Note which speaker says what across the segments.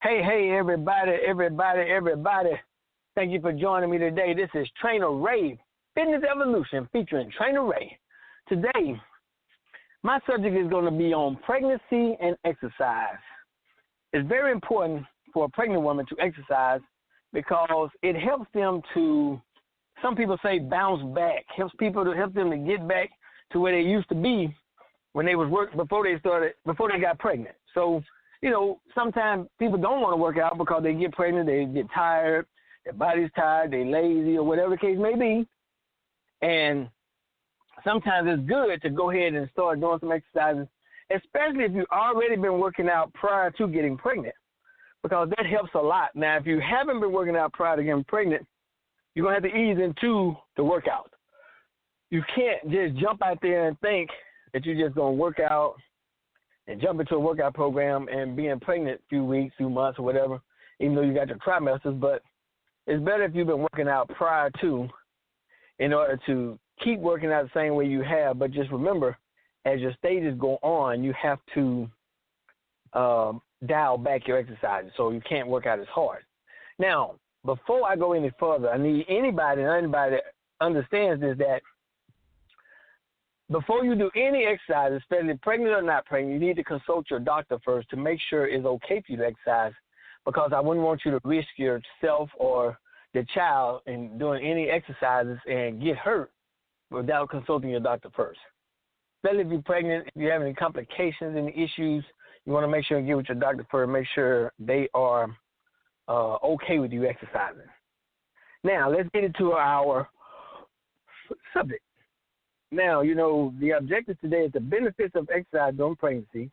Speaker 1: Hey, everybody. Thank you for joining me today. This is Trainer Ray, Fitness Evolution, featuring Trainer Ray. Today, my subject is going to be on pregnancy and exercise. It's very important for a pregnant woman to exercise because it helps them to, some people say, bounce back, helps them to get back to where they used to be when they was before they got pregnant. So, sometimes people don't want to work out because they get pregnant, they get tired, their body's tired, they're lazy, or whatever the case may be. And sometimes it's good to go ahead and start doing some exercises, especially if you've already been working out prior to getting pregnant, because that helps a lot. Now, if you haven't been working out prior to getting pregnant, you're going to have to ease into the workout. You can't just jump out there and think that you're just going to work out and jump into a workout program and being pregnant a few weeks, few months, or whatever, even though you got your trimesters. But it's better if you've been working out prior to, in order to keep working out the same way you have. But just remember, as your stages go on, you have to dial back your exercises so you can't work out as hard. Now, before I go any further, I need anybody that understands this, that before you do any exercise, especially pregnant or not pregnant, you need to consult your doctor first to make sure it's okay for you to exercise, because I wouldn't want you to risk yourself or the child in doing any exercises and get hurt without consulting your doctor first. Especially if you're pregnant, if you have any complications, any issues, you want to make sure you get with your doctor first, make sure they are okay with you exercising. Now, let's get into our subject. Now, the objective today is the benefits of exercise during pregnancy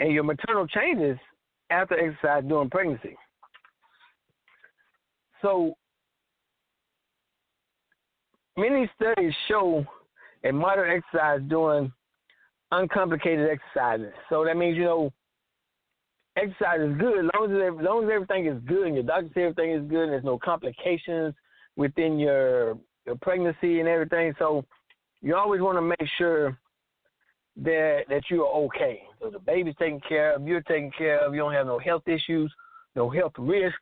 Speaker 1: and your maternal changes after exercise during pregnancy. So, many studies show a moderate exercise during uncomplicated exercises. So that means, exercise is good as long as everything is good and your doctor says everything is good and there's no complications within your pregnancy and everything. So you always want to make sure that you're okay. So the baby's taken care of, you're taken care of, you don't have no health issues, no health risk.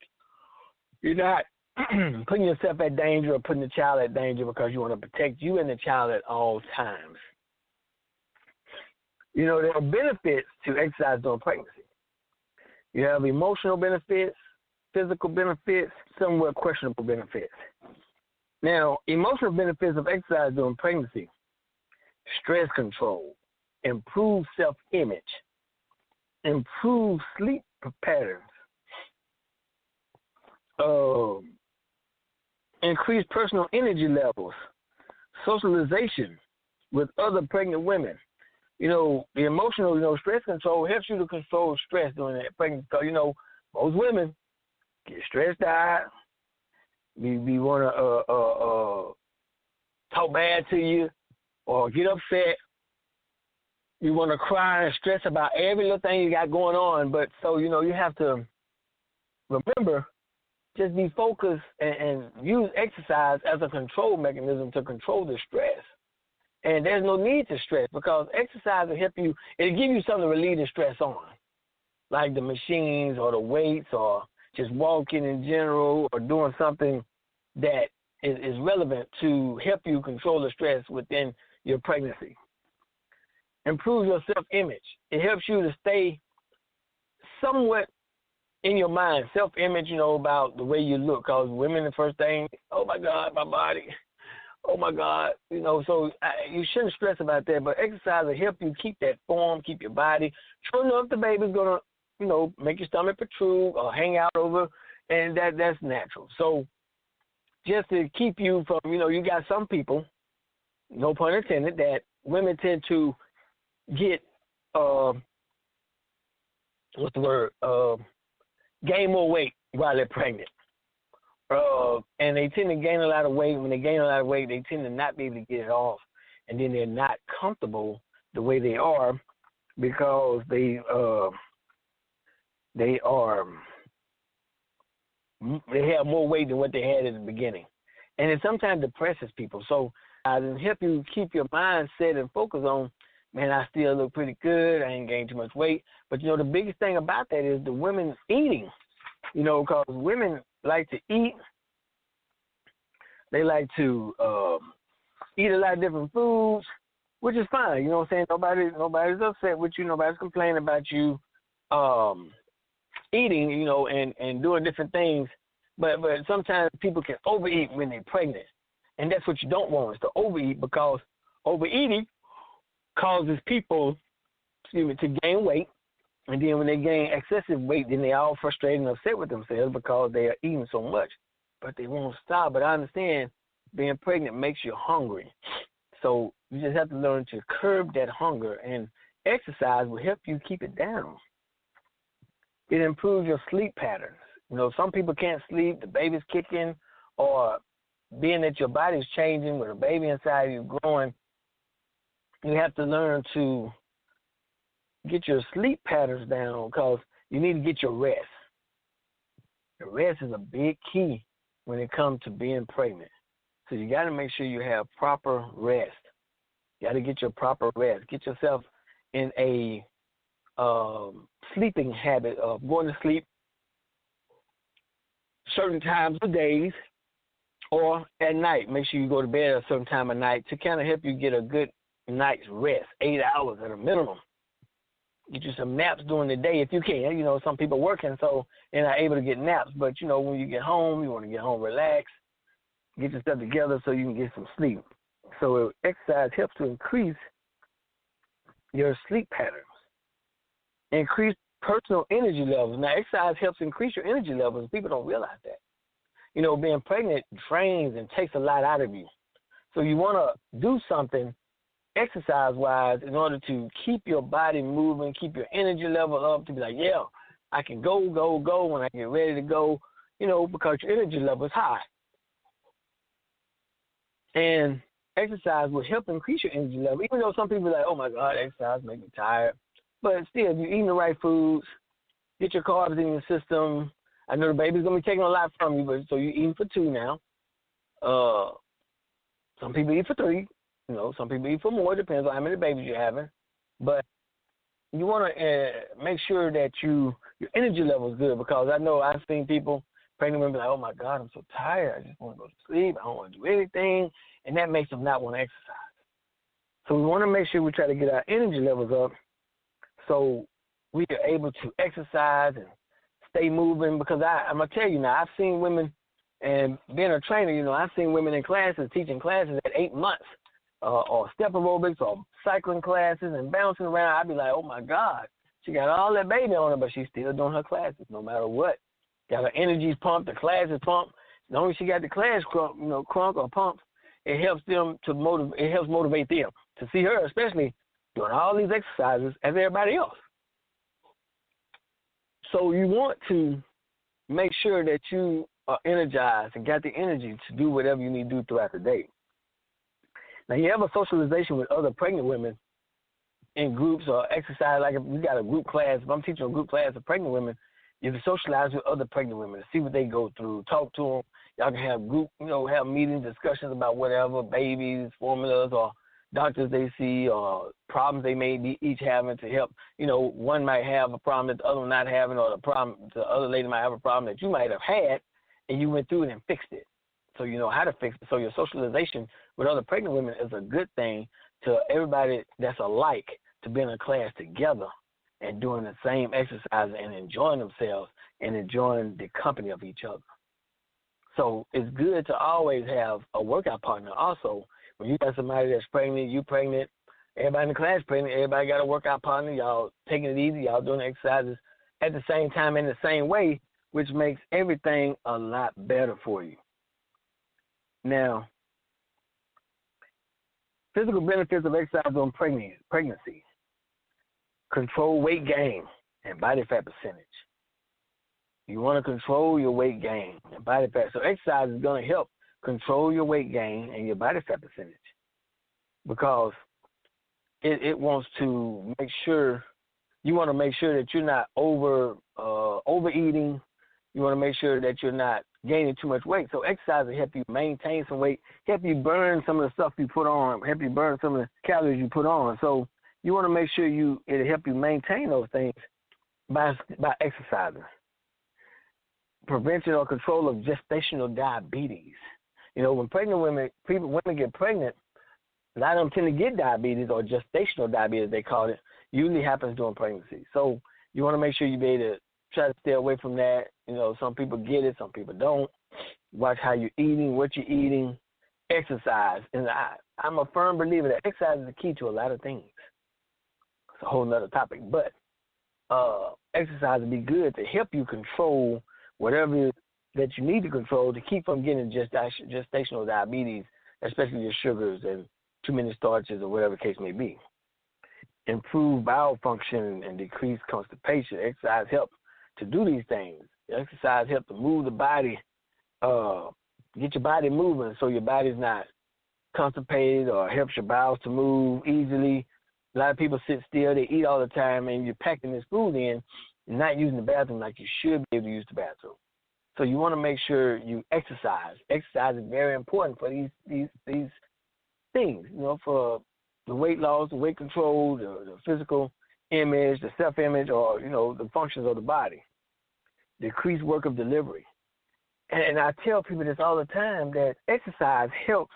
Speaker 1: You're not putting yourself at danger or putting the child at danger, because you want to protect you and the child at all times. There are benefits to exercise during pregnancy. You have emotional benefits, physical benefits, somewhat questionable benefits. Now, emotional benefits of exercise during pregnancy: stress control, improved self-image, improved sleep patterns, increased personal energy levels, socialization with other pregnant women. The emotional, stress control helps you to control stress during that pregnancy, because, most women get stressed out. We want to talk bad to you or get upset. You want to cry and stress about every little thing you got going on. But so, you have to remember, just be focused and use exercise as a control mechanism to control the stress. And there's no need to stress, because exercise will help you. It'll give you something to relieve the stress on, like the machines or the weights or just walking in general or doing something that is relevant to help you control the stress within your pregnancy. Improve your self-image. It helps you to stay somewhat in your mind. Self-image, about the way you look, because women, the first thing, oh, my God, my body. Oh, my God. So you shouldn't stress about that, but exercise will help you keep that form, keep your body. True enough, the baby's going to, make your stomach protrude or hang out over, and that's natural. So just to keep you from, you got some people, no pun intended, that women tend to get, gain more weight while they're pregnant. And they tend to gain a lot of weight. When they gain a lot of weight, they tend to not be able to get it off. And then they're not comfortable the way they are, because they have more weight than what they had at the beginning. And it sometimes depresses people. So I help you keep your mind set and focus on man, I still look pretty good. I ain't gained too much weight. But, the biggest thing about that is the women eating, because women like to eat. They like to eat a lot of different foods, which is fine. You know what I'm saying? Nobody's upset with you. Nobody's complaining about you eating, and doing different things. But sometimes people can overeat when they're pregnant. And that's what you don't want, is to overeat, because overeating causes people, to gain weight. And then when they gain excessive weight, then they're all frustrated and upset with themselves because they are eating so much. But they won't stop. But I understand being pregnant makes you hungry. So you just have to learn to curb that hunger. And exercise will help you keep it down. It improves your sleep patterns. Some people can't sleep, the baby's kicking, or being that your body's changing with a baby inside you growing, you have to learn to get your sleep patterns down, because you need to get your rest. The rest is a big key when it comes to being pregnant. So you got to make sure you have proper rest. You got to get your proper rest. Get yourself in a sleeping habit of going to sleep certain times of days or at night. Make sure you go to bed at a certain time of night to kind of help you get a good night's rest, 8 hours at a minimum. Get you some naps during the day if you can. Some people working, so they're not able to get naps. But, when you get home, you want to get home relaxed, get yourself together so you can get some sleep. So exercise helps to increase your sleep patterns, increase personal energy levels. Now, exercise helps increase your energy levels. People don't realize that. Being pregnant drains and takes a lot out of you. So you want to do something exercise-wise in order to keep your body moving, keep your energy level up, to be like, yeah, I can go when I get ready to go, because your energy level is high. And exercise will help increase your energy level, even though some people are like, oh, my God, exercise makes me tired. But still, if you're eating the right foods, get your carbs in your system. I know the baby's going to be taking a lot from you, but so you're eating for 2 now. Some people eat for 3. Some people eat for more. Depends on how many babies you're having. But you want to make sure that your energy level is good, because I know I've seen people, pregnant women, like, oh, my God, I'm so tired. I just want to go to sleep. I don't want to do anything. And that makes them not want to exercise. So we want to make sure we try to get our energy levels up so we are able to exercise and stay moving, because I'm going to tell you now, I've seen women, and being a trainer, I've seen women in classes, teaching classes at 8 months, or step aerobics or cycling classes and bouncing around. I'd be like, oh, my God, she got all that baby on her, but she's still doing her classes no matter what. Got her energies pumped, the class is pumped. As long as she got the class crunk or pumped, it helps them to motivate. It helps motivate them to see her, especially doing all these exercises as everybody else. So you want to make sure that you are energized and got the energy to do whatever you need to do throughout the day. Now, you have a socialization with other pregnant women in groups or exercise. Like if we got a group class, if I'm teaching a group class of pregnant women, you can socialize with other pregnant women to see what they go through, talk to them. Y'all can have group, have meetings, discussions about whatever, babies, formulas, or doctors they see, or problems they may be each having to help. One might have a problem that the other one not having, or the other lady might have a problem that you might have had, and you went through it and fixed it. So you know how to fix it. So your socialization with other pregnant women is a good thing to everybody that's alike, to be in a class together and doing the same exercise and enjoying themselves and enjoying the company of each other. So it's good to always have a workout partner also. When you got somebody that's pregnant, you pregnant, everybody in the class pregnant, everybody got a workout partner, y'all taking it easy, y'all doing the exercises at the same time in the same way, which makes everything a lot better for you. Now, physical benefits of exercise on pregnancy. Control weight gain and body fat percentage. You want to control your weight gain and body fat. So exercise is going to help control your weight gain and your body fat percentage, because it wants to make sure, you want to make sure that you're not overeating. You want to make sure that you're not gaining too much weight. So exercise will help you maintain some weight, help you burn some of the stuff you put on, help you burn some of the calories you put on. So you want to make sure it'll help you maintain those things by exercising. Prevention or control of gestational diabetes. You know, when women get pregnant, a lot of them tend to get diabetes, or gestational diabetes, they call it. Usually happens during pregnancy. So you want to make sure you be able to try to stay away from that. You know, some people get it, some people don't. Watch how you're eating, what you're eating, exercise. And I'm a firm believer that exercise is the key to a lot of things. It's a whole nother topic. But exercise would be good to help you control whatever that you need to control to keep from getting gestational diabetes, especially your sugars and too many starches or whatever the case may be. Improve bowel function and decrease constipation. Exercise helps to do these things. Exercise helps to move the body, get your body moving so your body's not constipated, or helps your bowels to move easily. A lot of people sit still, they eat all the time, and you're packing this food in and not using the bathroom like you should be able to use the bathroom. So you want to make sure you exercise. Exercise is very important for these things, you know, for the weight loss, the weight control, the physical image, the self-image, or, you know, the functions of the body. Decreased work of delivery. And I tell people this all the time, that exercise helps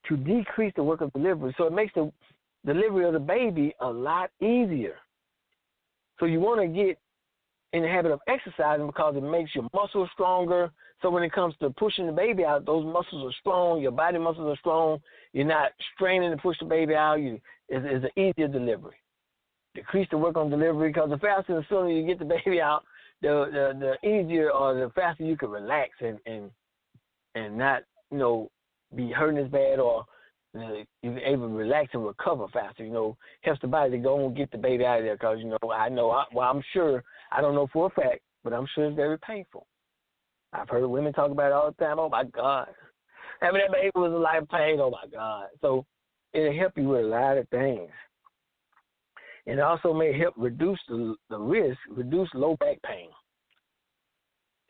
Speaker 1: to decrease the work of delivery. So it makes the delivery of the baby a lot easier. So you want to get in the habit of exercising because it makes your muscles stronger. So when it comes to pushing the baby out, those muscles are strong. Your body muscles are strong. You're not straining to push the baby out. It's an easier delivery. Decrease the work on delivery, because the faster and sooner you get the baby out, the easier or the faster you can relax and not, you know, be hurting as bad, or you're able to relax and recover faster. You know, helps the body to go and get the baby out of there, because, you know, I'm sure, I don't know for a fact, but I'm sure it's very painful. I've heard women talk about it all the time. Oh, my God. Having that baby was a life of pain. Oh, my God. So it'll help you with a lot of things. And it also may help reduce the risk, reduce low back pain.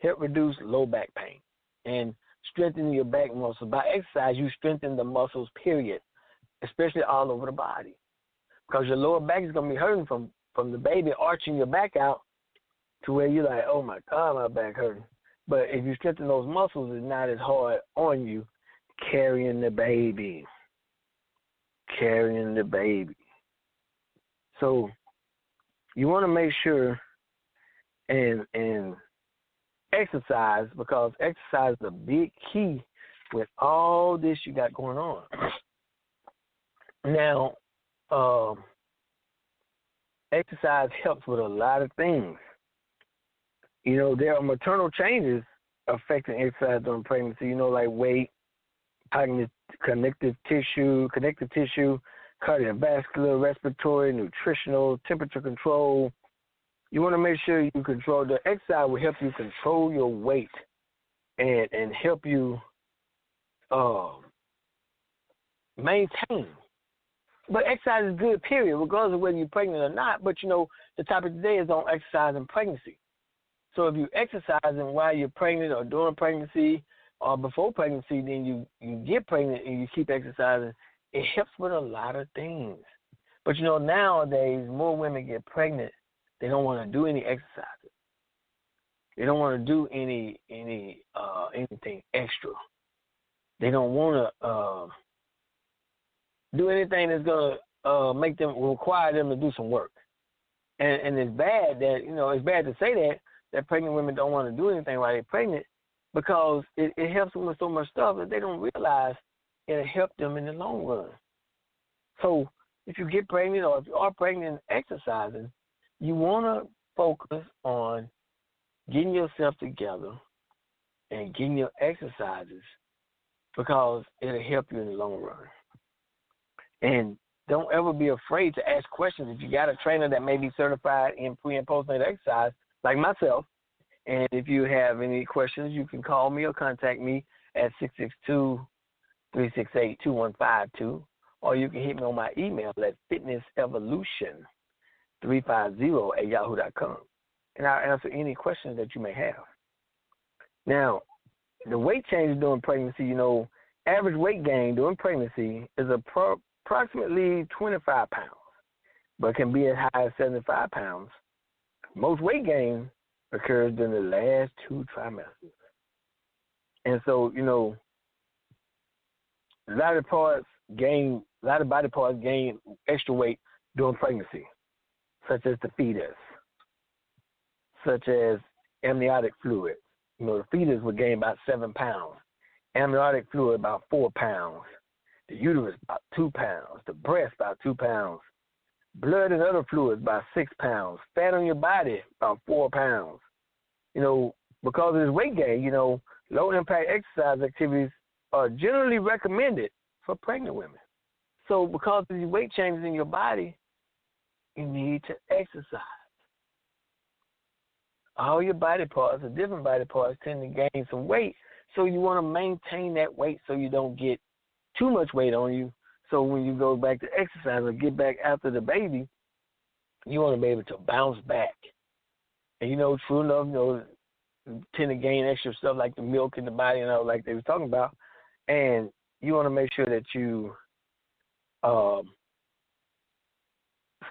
Speaker 1: Help reduce low back pain. And strengthen your back muscles. By exercise, you strengthen the muscles, period, especially all over the body. Because your lower back is going to be hurting from the baby arching your back out to where you're like, oh, my God, my back hurting. But if you strengthen those muscles, it's not as hard on you carrying the baby. Carrying the baby. So you want to make sure and exercise, because exercise is a big key with all this you got going on. Now, exercise helps with a lot of things. You know, there are maternal changes affecting exercise during pregnancy, you know, like weight, connective tissue, cardiovascular, respiratory, nutritional, temperature control. You want to make sure you control. The exercise will help you control your weight and help you maintain. But exercise is good, period, regardless of whether you're pregnant or not. But, you know, the topic today is on exercise and pregnancy. So if you exercising while you're pregnant or during pregnancy or before pregnancy, then you get pregnant and you keep exercising, it helps with a lot of things. But, you know, nowadays, more women get pregnant. They don't want to do any exercises. They don't want to do anything extra. They don't want to do anything that's going to require them to do some work. And it's bad that, you know, it's bad to say that pregnant women don't want to do anything while they're pregnant, because it helps them with so much stuff that they don't realize it'll help them in the long run. So if you get pregnant, or if you are pregnant and exercising, you want to focus on getting yourself together and getting your exercises, because it'll help you in the long run. And don't ever be afraid to ask questions. If you got a trainer that may be certified in pre- and postnatal exercise, like myself, and if you have any questions, you can call me or contact me at 662-368-2152, or you can hit me on my email at fitnessevolution350@yahoo.com, and I'll answer any questions that you may have. Now, the weight change during pregnancy, you know, average weight gain during pregnancy is approximately 25 pounds. but can be as high as 75 pounds. Most weight gain occurs during the last 2 trimesters. And so, a lot of body parts gain extra weight during pregnancy, such as the fetus, such as amniotic fluid. The fetus would gain about 7 pounds. Amniotic fluid about 4 pounds. The uterus about 2 pounds. The breast about 2 pounds. Blood and other fluids about 6 pounds. Fat on your body about 4 pounds. Because of this weight gain, low impact exercise activities are generally recommended for pregnant women. So because of these weight changes in your body, you need to exercise. All your body parts, the different body parts, tend to gain some weight. So you want to maintain that weight so you don't get too much weight on you. So when you go back to exercise or get back after the baby, you want to be able to bounce back. And true enough, tend to gain extra stuff like the milk in the body and all like they were talking about. And you want to make sure that you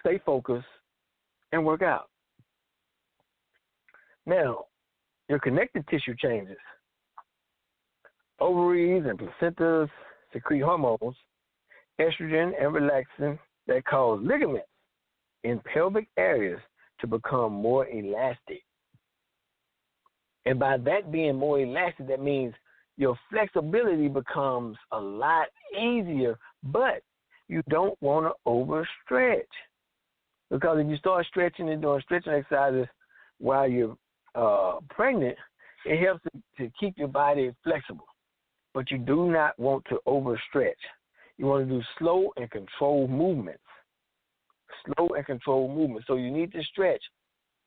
Speaker 1: stay focused and work out. Now, your connective tissue changes. Ovaries and placentas secrete hormones, estrogen and relaxin that cause ligaments in pelvic areas to become more elastic. And by that being more elastic, that means your flexibility becomes a lot easier, but you don't want to overstretch. Because if you start stretching and doing stretching exercises while you're pregnant, it helps to keep your body flexible. But you do not want to overstretch. You want to do slow and controlled movements. Slow and controlled movements. So you need to stretch.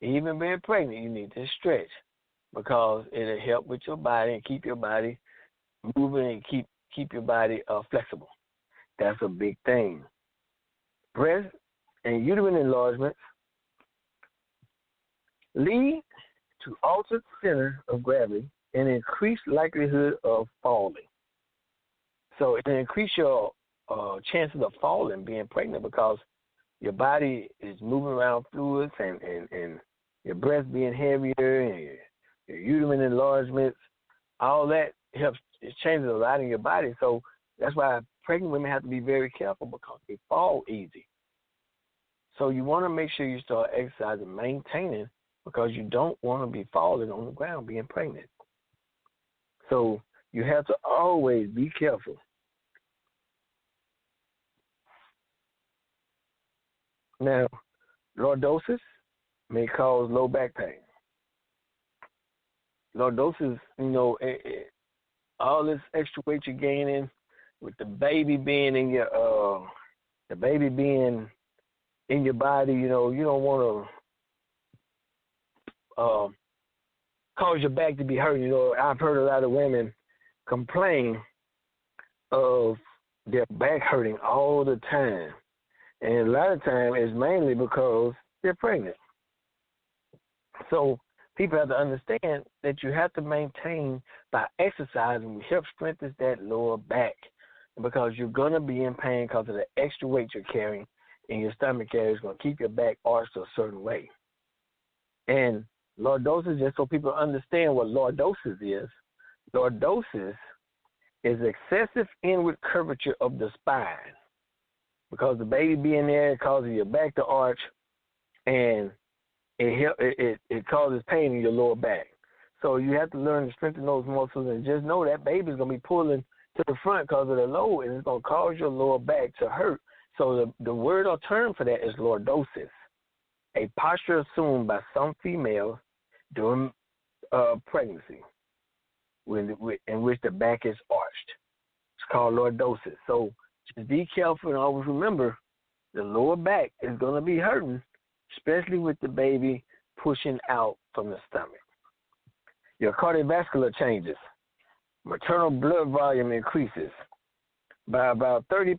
Speaker 1: Even being pregnant, you need to stretch because it'll help with your body and keep your body moving and keep your body flexible. That's a big thing. Breast and uterine enlargements lead to altered center of gravity and increased likelihood of falling. So it increase your chances of falling being pregnant because your body is moving around fluids and your breast being heavier and your uterine enlargements, all that helps. It changes a lot in your body. So that's why pregnant women have to be very careful because they fall easy. So you want to make sure you start exercising, maintaining, because you don't want to be falling on the ground being pregnant. So you have to always be careful. Now, lordosis may cause low back pain. Lordosis, all this extra weight you're gaining with the baby being in your body, you don't want to cause your back to be hurting. I've heard a lot of women complain of their back hurting all the time. And a lot of times it's mainly because they're pregnant. So people have to understand that you have to maintain by exercising. We help strengthen that lower back because you're going to be in pain because of the extra weight you're carrying in your stomach area is going to keep your back arched a certain way. And lordosis, just so people understand what lordosis is excessive inward curvature of the spine. Because the baby being there, it causes your back to arch, and it causes pain in your lower back. So you have to learn to strengthen those muscles and just know that baby's going to be pulling to the front because of the load, and it's going to cause your lower back to hurt. So the word or term for that is lordosis, a posture assumed by some females during pregnancy in which the back is arched. It's called lordosis. So just be careful and always remember the lower back is going to be hurting, especially with the baby pushing out from the stomach. Your cardiovascular changes. Maternal blood volume increases by about 30%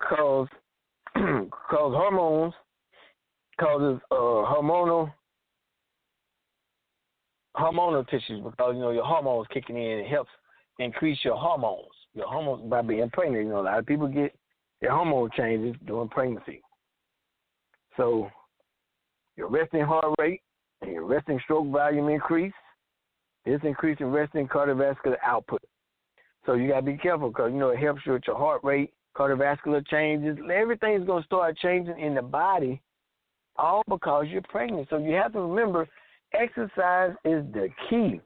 Speaker 1: causes hormones, causes hormonal tissues because, your hormones kicking in. It helps increase your hormones by being pregnant. A lot of people get your hormone changes during pregnancy. So your resting heart rate and your resting stroke volume increase. This increase in resting cardiovascular output. So you got to be careful because, it helps you with your heart rate, cardiovascular changes. Everything's going to start changing in the body all because you're pregnant. So you have to remember, exercise is the key.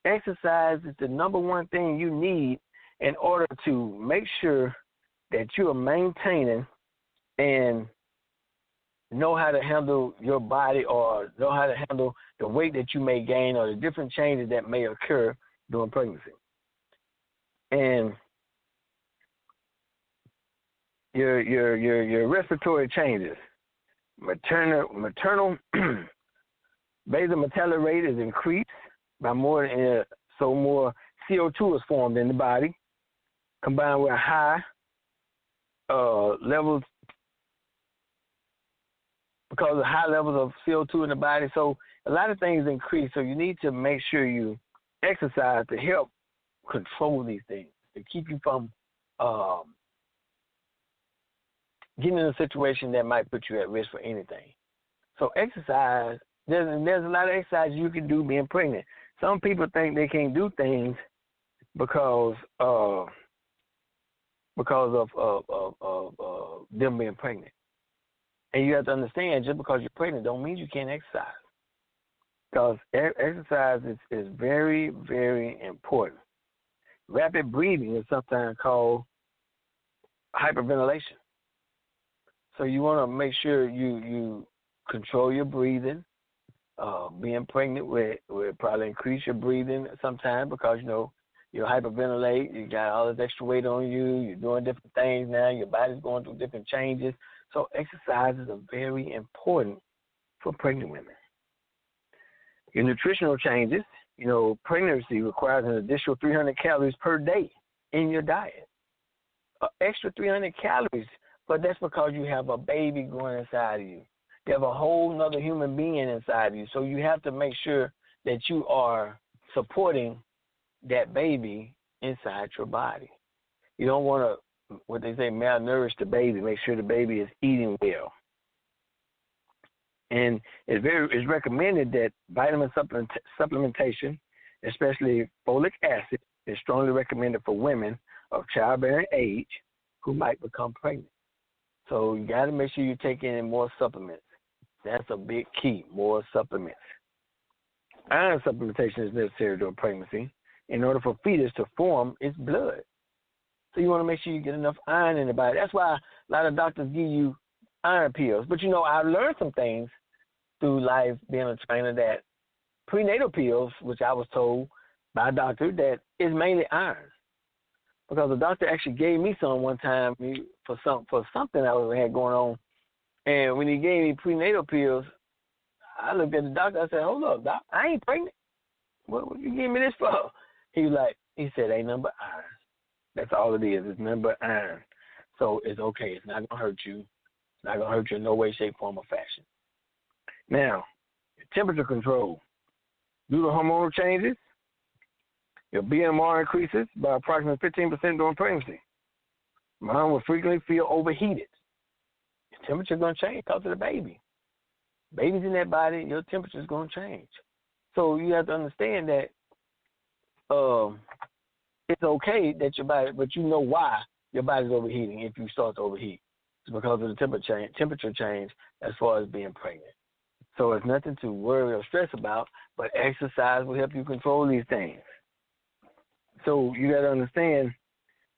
Speaker 1: Exercise is the number one thing you need in order to make sure that you are maintaining and know how to handle your body or know how to handle the weight that you may gain or the different changes that may occur during pregnancy. And your respiratory changes. Maternal basal metabolic rate is increased by more CO2 is formed in the body, combined with high levels because of high levels of CO2 in the body. So a lot of things increase. So you need to make sure you exercise to help control these things, to keep you from getting in a situation that might put you at risk for anything. So exercise, there's a lot of exercise you can do being pregnant. Some people think they can't do things because of them being pregnant. And you have to understand, just because you're pregnant don't mean you can't exercise. Because exercise is very, very important. Rapid breathing is sometimes called hyperventilation. So you want to make sure you control your breathing. Being pregnant will probably increase your breathing sometimes because, you hyperventilate, you got all this extra weight on you, you're doing different things now, your body's going through different changes. So exercises are very important for pregnant women. Your nutritional changes, pregnancy requires an additional 300 calories per day in your diet. An extra 300 calories, but that's because you have a baby growing inside of you. You have a whole nother human being inside of you. So you have to make sure that you are supporting that baby inside your body. You don't want to, what they say, malnourish the baby. Make sure the baby is eating well. And it's recommended that vitamin supplementation, especially folic acid, is strongly recommended for women of childbearing age who might become pregnant. So you got to make sure you take in more supplements. That's a big key, more supplements. Iron supplementation is necessary during pregnancy in order for fetus to form its blood. So you want to make sure you get enough iron in the body. That's why a lot of doctors give you iron pills. But, I've learned some things through life being a trainer that prenatal pills, which I was told by a doctor, that is mainly iron. Because the doctor actually gave me some one time for something I had going on. And when he gave me prenatal pills, I looked at the doctor. I said, "Hold up, doc, I ain't pregnant. What you give me this for?" He said, "Ain't nothing but iron. That's all it is. It's nothing but iron. So it's okay. It's not gonna hurt you. It's not gonna hurt you in no way, shape, form, or fashion." Now, temperature control. Due to hormonal changes, your BMR increases by approximately 15% during pregnancy. Mom will frequently feel overheated. Your temperature is going to change because of the baby. Baby's in that body, your temperature is going to change. So you have to understand that it's okay that your body, but you know why your body's overheating if you start to overheat. It's because of the temperature change as far as being pregnant. So it's nothing to worry or stress about, but exercise will help you control these things. So you got to understand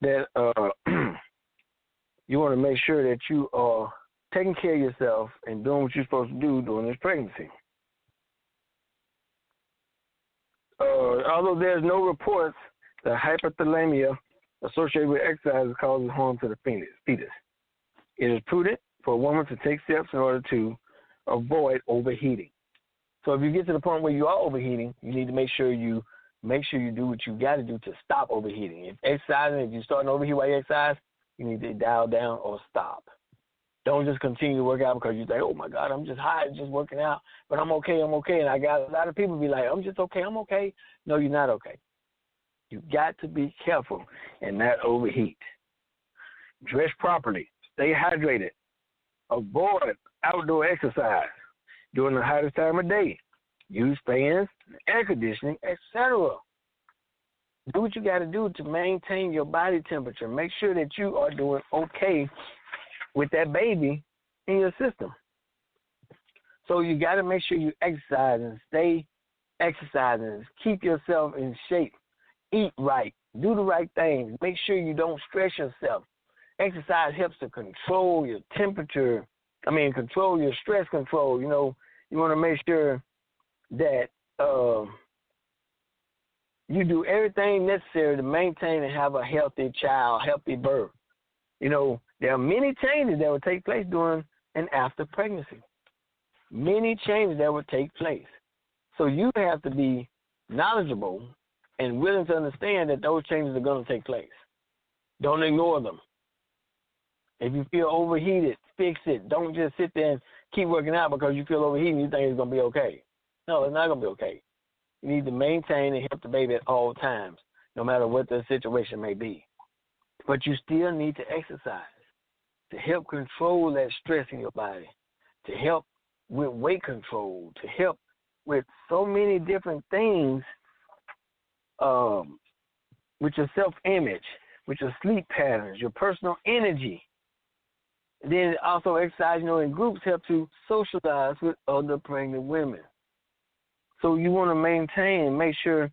Speaker 1: that you want to make sure that you are taking care of yourself and doing what you're supposed to do during this pregnancy. Although there's no reports that hypothermia associated with exercise causes harm to the fetus, it is prudent for a woman to take steps in order to avoid overheating. So if you get to the point where you are overheating, you need to make sure you do what you got to do to stop overheating. If you're starting to overheat while you exercise, you need to dial down or stop. Don't just continue to work out because you think, "Oh my God, I'm just hot, just working out, but I'm okay. And I got a lot of people be like, I'm just okay, I'm okay. No, you're not okay. You got to be careful and not overheat. Dress properly. Stay hydrated. Avoid outdoor exercise during the hottest time of day. Use fans, air conditioning, etc. Do what you got to do to maintain your body temperature. Make sure that you are doing okay with that baby in your system. So you got to make sure you exercise and stay exercising. Keep yourself in shape. Eat right. Do the right things. Make sure you don't stress yourself. Exercise helps to control your temperature. Control your stress control. You know, you want to make sure that you do everything necessary to maintain and have a healthy child, healthy birth. You know, there are many changes that will take place during and after pregnancy. Many changes that will take place. So you have to be knowledgeable and willing to understand that those changes are going to take place. Don't ignore them. If you feel overheated, fix it. Don't just sit there and keep working out because you feel overheated and you think it's going to be okay. No, it's not going to be okay. You need to maintain and help the baby at all times, no matter what the situation may be. But you still need to exercise to help control that stress in your body, to help with weight control, to help with so many different things with your self-image, with your sleep patterns, your personal energy. Then also exercise, in groups help to socialize with other pregnant women. So you want to maintain, make sure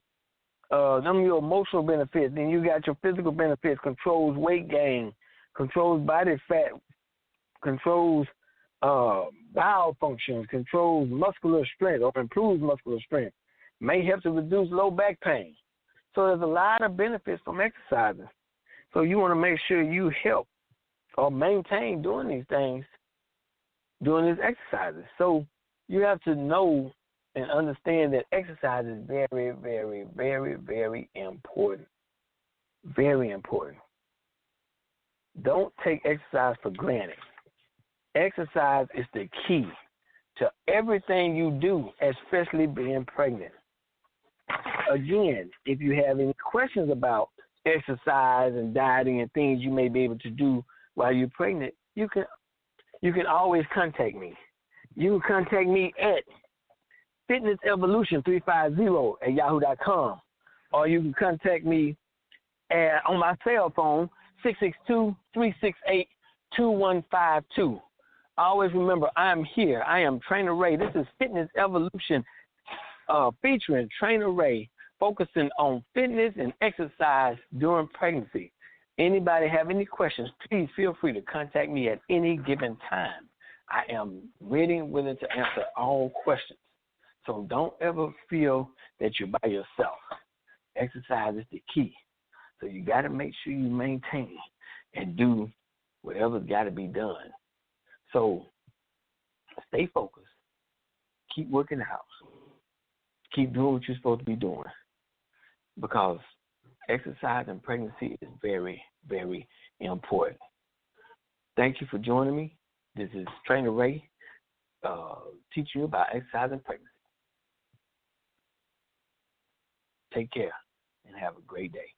Speaker 1: some of your emotional benefits. Then you got your physical benefits, controls weight gain, controls body fat, controls bowel functions, controls muscular strength or improves muscular strength, may help to reduce low back pain. So there's a lot of benefits from exercising. So you want to make sure you help or maintain doing these things, doing these exercises. So you have to know and understand that exercise is very, very, very, very important. Very important. Don't take exercise for granted. Exercise is the key to everything you do, especially being pregnant. Again, if you have any questions about exercise and dieting and things you may be able to do while you're pregnant, you can always contact me. You can contact me at fitnessevolution350@yahoo.com, or you can contact me on my cell phone 662-368-2152. Always remember, I'm here. I am Trainer Ray. This is Fitness Evolution featuring Trainer Ray, focusing on fitness and exercise during pregnancy. Anybody have any questions, please feel free to contact me at any given time. I am ready and willing to answer all questions. So don't ever feel that you're by yourself. Exercise is the key. So you got to make sure you maintain and do whatever's got to be done. So stay focused. Keep working out. Keep doing what you're supposed to be doing, because exercise and pregnancy is very, very important. Thank you for joining me. This is Trainer Ray teaching you about exercise and pregnancy. Take care and have a great day.